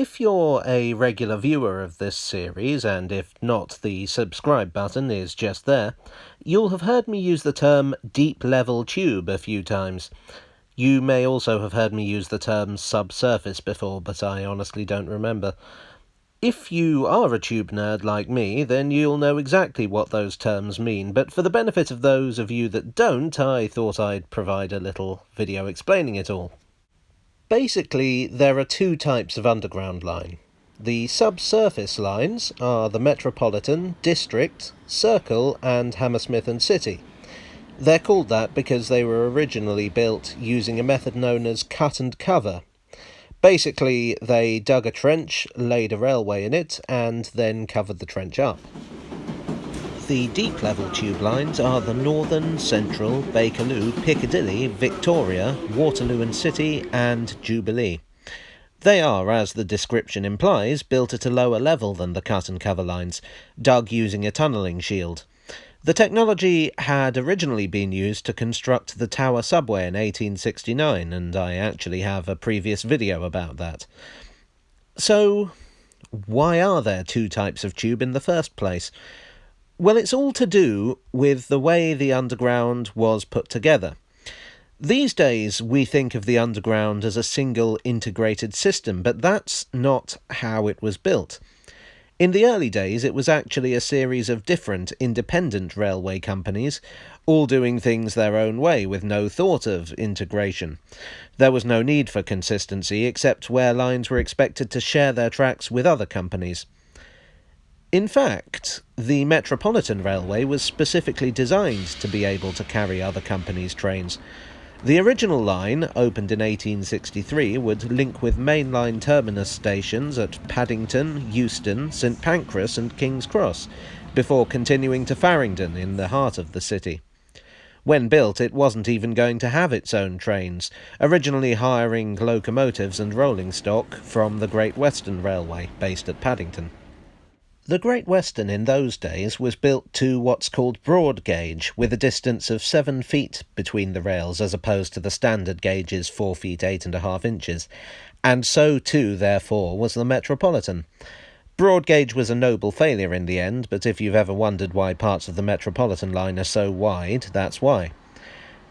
If you're a regular viewer of this series, and if not, the subscribe button is just there, you'll have heard me use the term deep-level tube a few times. You may also have heard me use the term subsurface before, but I honestly don't remember. If you are a tube nerd like me, then you'll know exactly what those terms mean, but for the benefit of those of you that don't, I thought I'd provide a little video explaining it all. Basically, there are two types of underground line. The subsurface lines are the Metropolitan, District, Circle and Hammersmith and City. They're called that because they were originally built using a method known as cut and cover. Basically, they dug a trench, laid a railway in it, and then covered the trench up. The deep-level tube lines are the Northern, Central, Bakerloo, Piccadilly, Victoria, Waterloo and City, and Jubilee. They are, as the description implies, built at a lower level than the cut-and-cover lines, dug using a tunnelling shield. The technology had originally been used to construct the Tower subway in 1869, and I actually have a previous video about that. So, why are there two types of tube in the first place? Well, it's all to do with the way the underground was put together. These days, we think of the underground as a single integrated system, but that's not how it was built. In the early days, it was actually a series of different independent railway companies, all doing things their own way with no thought of integration. There was no need for consistency, except where lines were expected to share their tracks with other companies. In fact, the Metropolitan Railway was specifically designed to be able to carry other companies' trains. The original line, opened in 1863, would link with mainline terminus stations at Paddington, Euston, St Pancras and King's Cross, before continuing to Farringdon in the heart of the city. When built, it wasn't even going to have its own trains, originally hiring locomotives and rolling stock from the Great Western Railway, based at Paddington. The Great Western in those days was built to what's called broad gauge, with a distance of 7 feet between the rails as opposed to the standard gauge's 4 feet 8.5 inches, and so too, therefore, was the Metropolitan. Broad gauge was a noble failure in the end, but if you've ever wondered why parts of the Metropolitan line are so wide, that's why.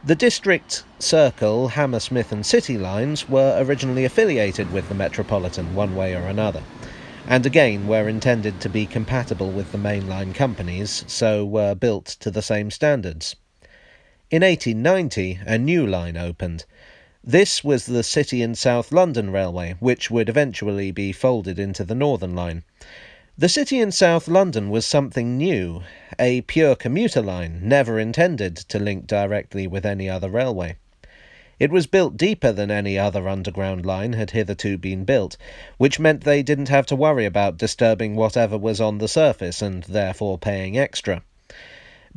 The District, Circle, Hammersmith and City lines were originally affiliated with the Metropolitan one way or another, and again were intended to be compatible with the mainline companies, so were built to the same standards. In 1890, a new line opened. This was the City and South London Railway, which would eventually be folded into the Northern Line. The City and South London was something new, a pure commuter line, never intended to link directly with any other railway. It was built deeper than any other underground line had hitherto been built, which meant they didn't have to worry about disturbing whatever was on the surface and therefore paying extra.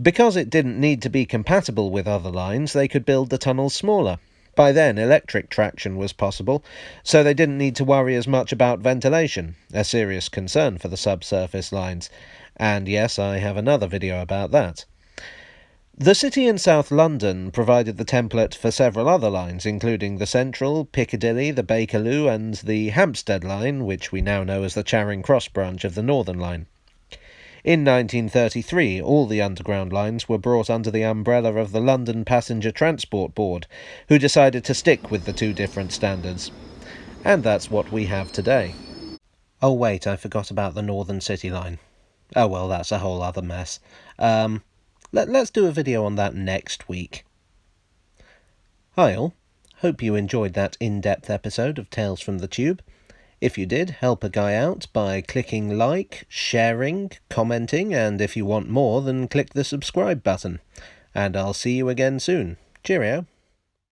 Because it didn't need to be compatible with other lines, they could build the tunnels smaller. By then, electric traction was possible, so they didn't need to worry as much about ventilation, a serious concern for the subsurface lines. And yes, I have another video about that. The City and South London provided the template for several other lines, including the Central, Piccadilly, the Bakerloo and the Hampstead line, which we now know as the Charing Cross branch of the Northern Line. In 1933, all the underground lines were brought under the umbrella of the London Passenger Transport Board, who decided to stick with the two different standards. And that's what we have today. Oh wait, I forgot about the Northern City line. Oh well, that's a whole other mess. Let's do a video on that next week. Hi all, hope you enjoyed that in-depth episode of Tales from the Tube. If you did, help a guy out by clicking like, sharing, commenting, and if you want more, then click the subscribe button. And I'll see you again soon. Cheerio.